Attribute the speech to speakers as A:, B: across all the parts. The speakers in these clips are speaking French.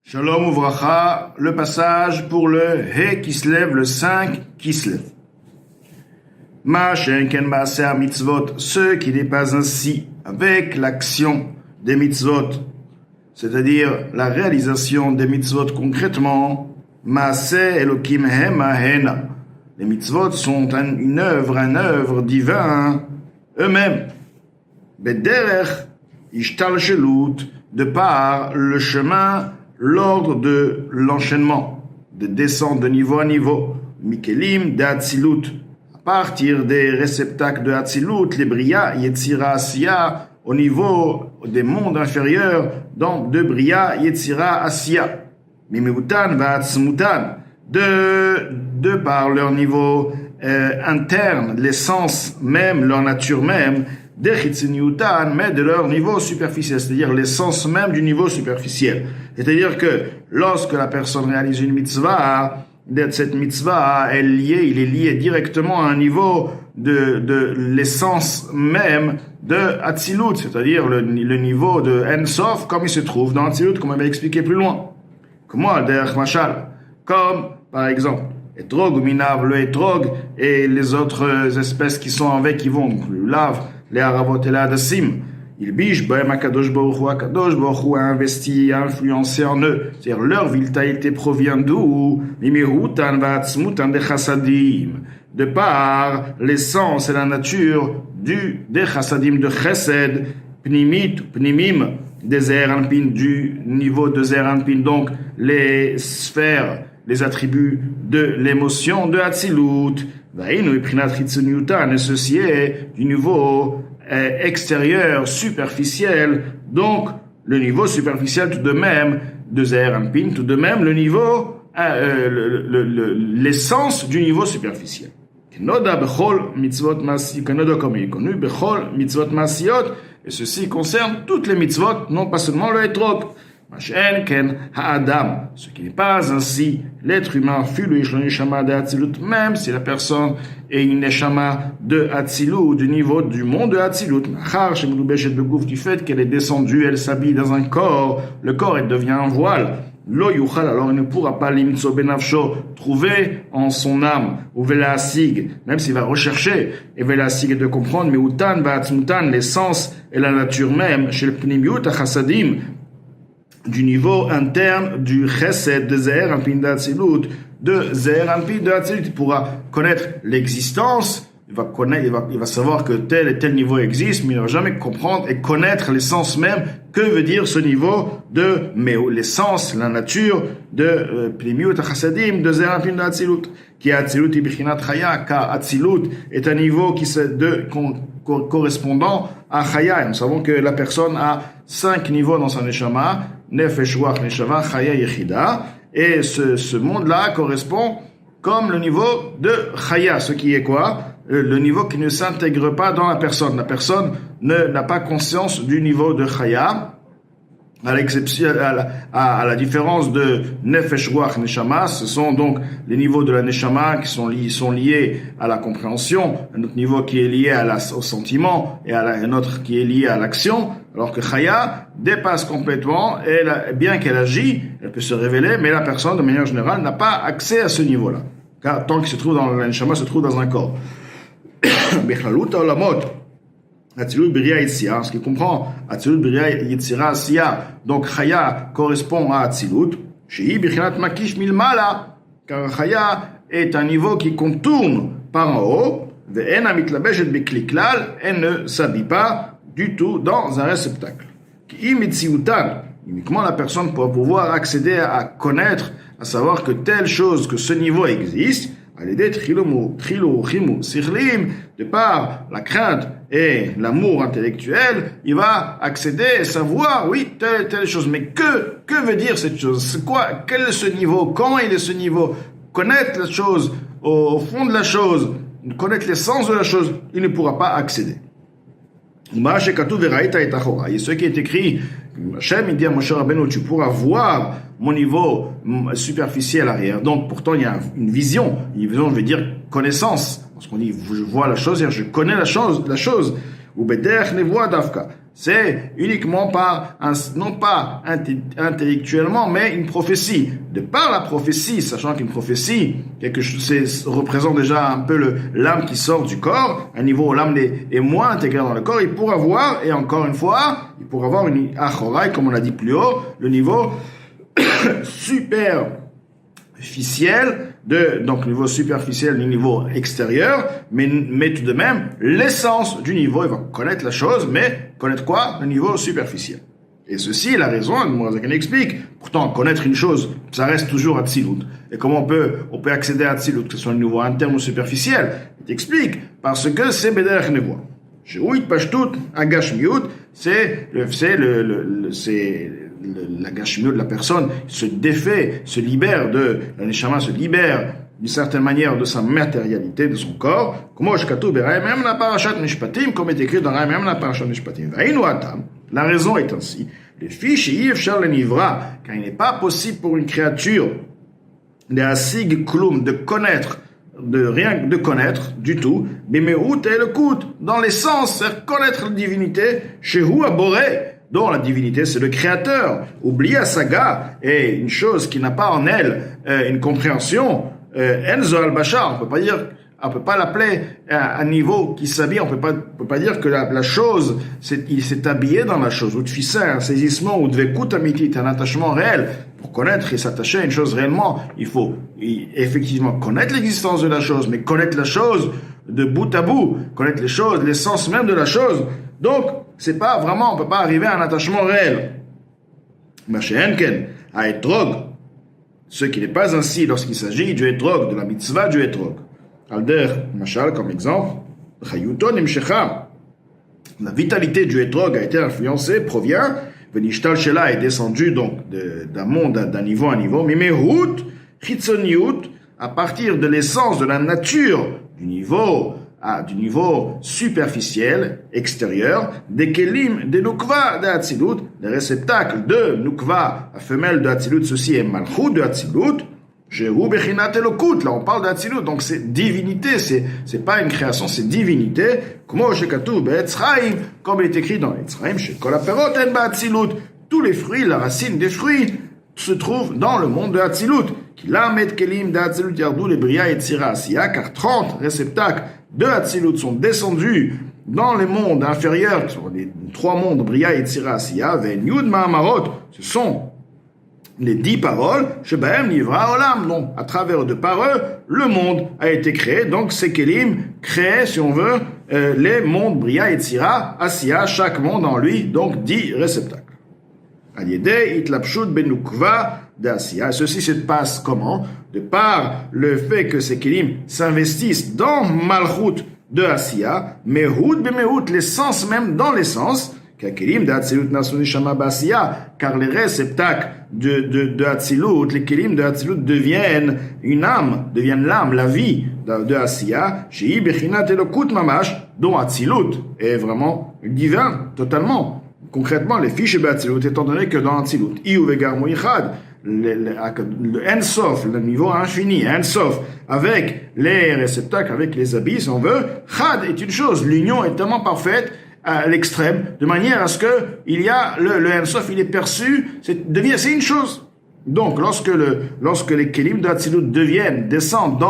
A: Shalom Uvracha, le passage pour le He qui se lève, le 5 qui se lève. Ma shenken maaser mitzvot, ce qui n'est pas ainsi avec l'action des mitzvot, c'est-à-dire la réalisation des mitzvot concrètement, maaser Elokim hema hena. Les mitzvot sont une œuvre divine eux-mêmes. Bederech ishtalshelut, de par le chemin, l'ordre de l'enchaînement, de descente de niveau à niveau, Mikelim d'Atzilut, à partir des réceptacles de Atzilut, les Bria, Yetzira, Asiya, au niveau des mondes inférieurs, donc de Bria, Yetzira, Asiya, Mimeutan, Vatzmutan, de par leur niveau interne, l'essence même, leur nature même, d'Echitziniutan, mais de leur niveau superficiel, c'est-à-dire l'essence même du niveau superficiel. C'est-à-dire que lorsque la personne réalise une mitzvah, cette mitzvah il est lié directement à un niveau de l'essence même de Atzilut, c'est-à-dire le niveau de En-Sof, comme il se trouve dans Atzilut, comme on avait expliqué plus loin. Comment derech mashal, comme par exemple Etrog ou Minav, le Etrog et les autres espèces qui sont avec, qui vont, le lave, les Haravot et les Hadassim, ils bichent, Akadosh Baruch Hu a investi, a influencé en eux. C'est-à-dire leur vitalité provient d'où? Mimihutan va'atzmutan de chassadim, de par l'essence et la nature des chassadim de chesed, pnimim, des Zeranpin, du niveau de Zeranpin, donc les sphères, les attributs de l'émotion de Hatzilut. Et ceci est du niveau extérieur, superficiel, donc le niveau superficiel tout de même de Zeranpin, tout de même le niveau, l'essence du niveau superficiel. Et ceci concerne toutes les mitzvot, non pas seulement le etrog. Ce qui n'est pas ainsi, l'être humain fut le neshama de Hatzilut, même si la personne est une neshama de Hatzilut, du niveau du monde de Hatzilut, du fait qu'elle est descendue, elle s'habille dans un corps, le corps elle devient un voile. Lo yuchal, alors il ne pourra pas limtso benafsho, trouver en son âme, ou velasig, même s'il va rechercher, et velasig est de comprendre, mais utan va'atzmutan, l'essence et la nature même, chez le pnimiut achassadim, du niveau interne du chesed de Zeranpin d'Atzilut, il pourra connaître l'existence, il va savoir que tel et tel niveau existe, mais il ne va jamais comprendre et connaître l'essence même, que veut dire ce niveau mais l'essence, la nature de Pnimiut Chassadim, de Zeranpin d'Atzilut, qui est Atzilut ibichinat Chaya, car Atzilut est un niveau correspondant à Chaya. Et nous savons que la personne a 5 niveaux dans sa neshama, Nefesh, Ruach, Neshama, Chaya, Yechida, et ce monde-là correspond comme le niveau de Chaya, ce qui est quoi? Le niveau qui ne s'intègre pas dans la personne. La personne n'a pas conscience du niveau de Chaya, à l'exception, à la différence de Nefesh, Ruach, Neshama. Ce sont donc les niveaux de la Neshama qui sont liés à la compréhension, un autre niveau qui est lié au sentiment et un autre qui est lié à l'action, alors que Chaya dépasse complètement, et bien qu'elle agit, elle peut se révéler, mais la personne, de manière générale, n'a pas accès à ce niveau-là. Car tant qu'il se trouve dans la Neshama, se trouve dans un corps. Bechlalut olamot, Atzilut Bria Yetzira, ce qui comprend Atzilut Bria Yetzira Asiya, donc Chaya correspond à Atzilut, Shehi Bichinat Makish Milmala, car Chaya est un niveau qui contourne par en haut, Ve'en Amitlabejet Bekliklal, elle ne s'habille pas du tout dans un réceptacle. Ki Mitziutan, uniquement la personne pour pouvoir accéder à connaître, à savoir que telle chose, que ce niveau existe, de par la crainte et l'amour intellectuel, il va accéder et savoir, oui, telle chose. Mais que veut dire cette chose? C'est quoi? Quel est ce niveau? Comment il est ce niveau? Connaître la chose, au fond de la chose, connaître l'essence de la chose, il ne pourra pas accéder. Et ce qui est écrit, Hachem, il dit à Moshe Rabbeinu, tu pourras voir mon niveau superficiel arrière. Donc, pourtant, il y a une vision. Une vision, je veux dire connaissance. Lorsqu'on dit, je vois la chose, je connais la chose. Ou bederech nevoa dafka. c'est uniquement non pas intellectuellement, mais une prophétie. De par la prophétie, sachant qu'une prophétie, quelque chose, représente déjà un peu l'âme qui sort du corps, un niveau où l'âme est moins intégrée dans le corps, il pourra voir, et encore une fois, il pourra avoir une achorai, comme on l'a dit plus haut, le niveau superficiel, donc niveau superficiel du niveau extérieur, mais tout de même, l'essence du niveau, il va connaître la chose, mais connaître quoi? Le niveau superficiel. Et ceci est la raison, Mourazakan explique, pourtant connaître une chose, ça reste toujours Atzilut. Et comment on peut accéder à Atzilut, que ce soit un niveau interne ou superficiel? Il t'explique, parce que c'est Bederech Nevoa. Shehuit Pashtut, Agashmiut, c'est la gashmiut de la personne se défait, se libère la neshama se libère d'une certaine manière de sa matérialité, de son corps, comme est écrit dans la parashat Mishpatim. La raison est ainsi, les fiches car il n'est pas possible pour une créature de connaître, de connaître du tout, mais le coût dans l'essence, c'est connaître la divinité, chez Aboré, dont la divinité c'est le créateur. Oublier à saga est une chose qui n'a pas en elle une compréhension. Enzo al-Bashar, on peut pas l'appeler à un niveau qui s'habille, on peut pas dire que la chose, il s'est habillé dans la chose, ou de fisser un saisissement, ou de vékut amitit, un attachement réel. Pour connaître et s'attacher à une chose réellement, il faut effectivement connaître l'existence de la chose, mais connaître la chose de bout à bout, connaître les choses, l'essence même de la chose. Donc, c'est pas vraiment, on peut pas arriver à un attachement réel. Machéenken, à etrog, ce qui n'est pas ainsi lorsqu'il s'agit du etrog, de la mitzvah du etrog. Alder, machal, comme exemple, chayuton imshecha, la vitalité du etrog a été influencée, provient, venishtal shela est descendu donc d'un monde, d'un niveau à niveau, mais mehut, chitzoniut, à partir de l'essence, de la nature, du niveau superficiel, extérieur, des kelim, des nukva de Hatzilut, des réceptacles de nukva, la femelle de Hatzilut, ceci est malchut de Hatzilut, Jehu bechinat elokut, là on parle de Hatzilut, donc c'est divinité, c'est pas une création, c'est divinité, comme il est écrit dans Etzraim, chez Kol haperot en ba'Hatzilut, tous les fruits, la racine des fruits, se trouvent dans le monde de Hatzilut, qui la met kelim de Hatzilut yardou les bria et tzira asiya, car 30 réceptacles de Hatzilut sont descendus dans les mondes inférieurs, qui sont les 3 mondes, Bria, Yetzira, Asiya, Ven Yud Ma'amarot, ce sont les 10 paroles, Shebahem Nivra Olam, donc à travers de par eux, le monde a été créé, donc ces Kelim créent, si on veut, les mondes Bria, Yetzira, Asiya, chaque monde en lui, donc 10 réceptacles. Aliede, Itlapshut, Benukva, d'Asiya. Ceci se passe comment? De par le fait que ces Kelim s'investissent dans Malchut de Asiya, Mehut b'Mehut, l'essence même dans l'essence, Kelim d'Hatzilut nasu neshama b'Asiya, car les réceptacles de Hatzilut, les Kelim de Hatzilut deviennent une âme, deviennent l'âme, la vie de Asiya, Shei bechinat elokut mamash, dont Hatzilut est vraiment divin, totalement. Concrètement, les fiches de Hatzilut, étant donné que dans Hatzilut, Iu vegarmo yichad, le Ensof, le niveau infini, Ensof, avec les réceptacles, avec les habits, si on veut, Chad est une chose, l'union est tellement parfaite à l'extrême, de manière à ce que il y a le Ensof, il est perçu, c'est une chose. Donc, lorsque les Kelim de Hatzilut descendent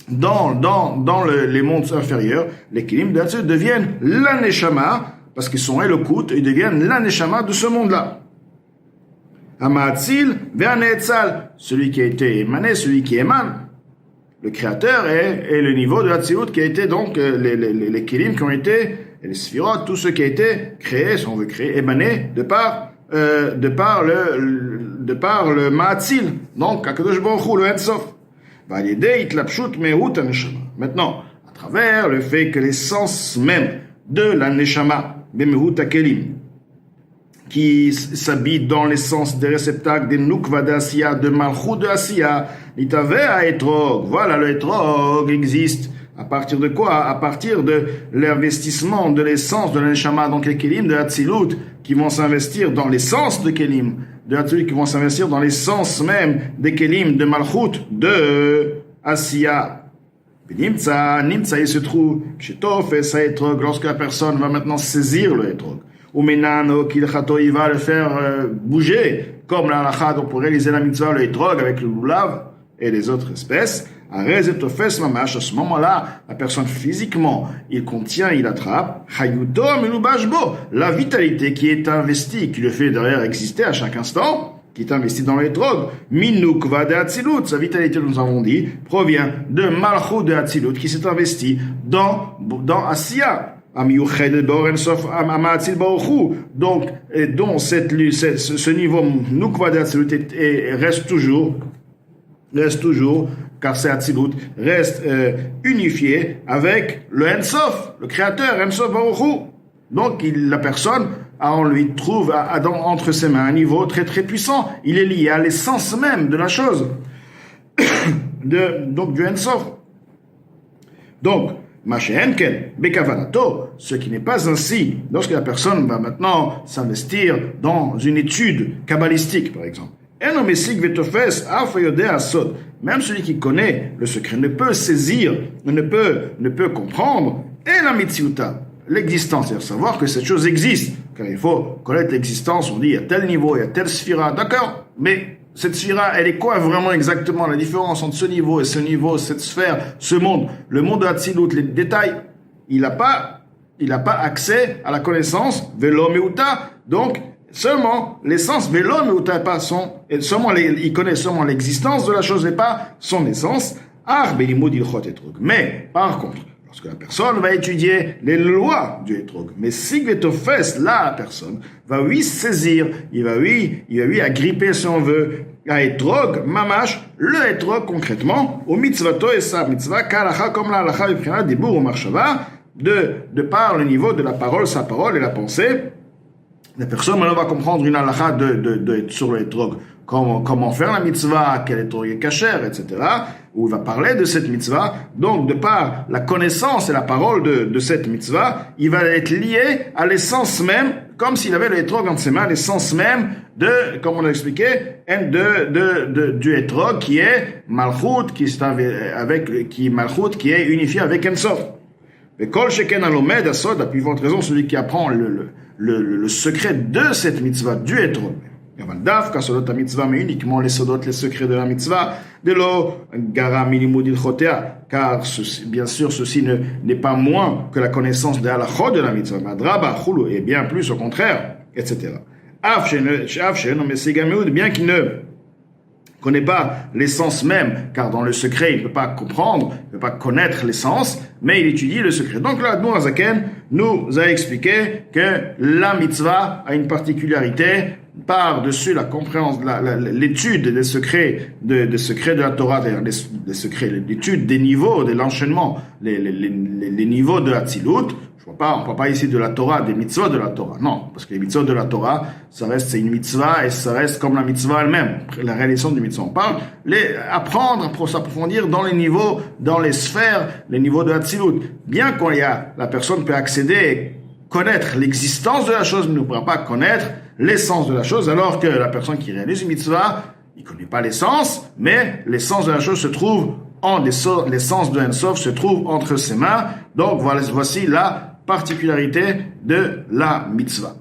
A: dans les mondes inférieurs, les Kelim de Hatzilut deviennent la Neshama, parce qu'ils sont Elokut, ils deviennent la Neshama de ce monde-là. Amatzil ve'anetzal, celui qui a été émané, celui qui émane. Le créateur est le niveau de Hatzilut qui a été donc les Kelim qui ont été, et les Sphirot, tout ce qui a été créé, si on veut créer, émané de par le Ma'atzil, donc Akadosh Baruch Hu, le Ensof. Va'alidei itlapshut mehut haneshama. Maintenant, à travers le fait que l'essence même de la Neshama, b'mehut hakelim, qui s'habite dans l'essence des réceptacles des Nukva d'Asiya, de Malchut de Asiya, l'itave à Etrog. Voilà, le Etrog existe. À partir de quoi? À partir de l'investissement de l'essence de l'Neshama, donc les Kelim de Hatzilut, qui vont s'investir dans l'essence de Kelim, de Hatzilut, qui vont s'investir dans l'essence même des Kelim de Malchut de Asiya. Nimtza, il se trouve chez Tofes Etrog, lorsque la personne va maintenant saisir le Etrog. Ou Menano, il va le faire bouger, comme la halakha, donc pour réaliser la mitzvah, le Etrog avec le loulav et les autres espèces. À ce moment-là, la personne physiquement, il contient, il attrape, la vitalité qui est investie, qui le fait d'ailleurs exister à chaque instant, qui est investi dans les drogues, Minukva de Hatzilut, sa vitalité, nous avons dit, provient de Malchut de Hatzilut, qui s'est investi dans Asiya. Donc, dont ce niveau Nukva de Hatzilut reste toujours, car c'est Hatzilut, reste unifié avec le Ensof, le créateur, Ensof Baruch Hu. Donc, la personne, on lui trouve entre ses mains un niveau très très puissant. Il est lié à l'essence même de la chose, donc du Ensof. Donc, Mashenken, Bekavanato, ce qui n'est pas ainsi, lorsque la personne va maintenant s'investir dans une étude kabbalistique, par exemple. Même celui qui connaît le secret ne peut saisir, ne peut comprendre, et la mitziuta, l'existence, c'est-à-dire savoir que cette chose existe. Car il faut connaître l'existence, on dit il y a tel niveau, il y a telle sphira, d'accord, mais cette sphira, elle est quoi vraiment exactement? La différence entre ce niveau et ce niveau, cette sphère, ce monde, le monde de Hatzilut, les détails, il n'a pas accès à la connaissance, velo meuta, donc seulement l'essence, velo meuta, pas son, et seulement il connaît seulement l'existence de la chose et pas son essence, mais par contre, parce que la personne va étudier les lois du Etrog. Mais Sigvetofes, là, la personne va lui saisir, il va lui agripper, si on veut, à Etrog, Mamash, le Etrog concrètement, au mitzvato et sa mitzvah, kalacha comme la halacha, vipchina, dibur ou marshava, de par le niveau de la parole, sa parole et la pensée. La personne maintenant va comprendre une halacha sur le Etrog. Comment faire la mitzvah, quel Etrog est kasher, etc. Où il va parler de cette mitzvah. Donc, de par la connaissance et la parole de cette mitzvah, il va être lié à l'essence même, comme s'il avait le Etrog entre ses mains, l'essence même comme on a expliqué, du Etrog qui est Malchut, qui est unifié avec Ensof. Mais Kol Sheken Alomed Asod, à plus forte raison, celui qui apprend le secret de cette mitzvah, du Etrog. Mais uniquement les sodot, les secrets de la mitzvah, de l'eau, gara milimud ilchotea, car bien sûr ceci n'est pas moins que la connaissance de halachot de la mitzvah, madraba, chulu, et bien plus au contraire, etc. Bien qu'il ne connaît pas l'essence même, car dans le secret il ne peut pas comprendre, il ne peut pas connaître l'essence, mais il étudie le secret. Donc là, Admor Hazaken nous a expliqué que la mitzvah a une particularité par-dessus la compréhension, l'étude des secrets de la Torah, les secrets, l'étude des niveaux, de l'enchaînement, les niveaux de Hatzilut. On ne parle pas ici de la Torah, des mitzvot de la Torah. Non, parce que les mitzvot de la Torah, c'est une mitzvah et ça reste comme la mitzvah elle-même, la réalisation du mitzvah. On parle apprendre, pour s'approfondir dans les niveaux, dans les sphères, les niveaux de Hatzilut. Bien la personne peut accéder et connaître l'existence de la chose, mais ne pourra pas connaître l'essence de la chose, alors que la personne qui réalise une mitzvah, il ne connaît pas l'essence, mais l'essence de la chose se trouve l'essence de Ensof se trouve entre ses mains. Donc voici la particularité de la mitzvah.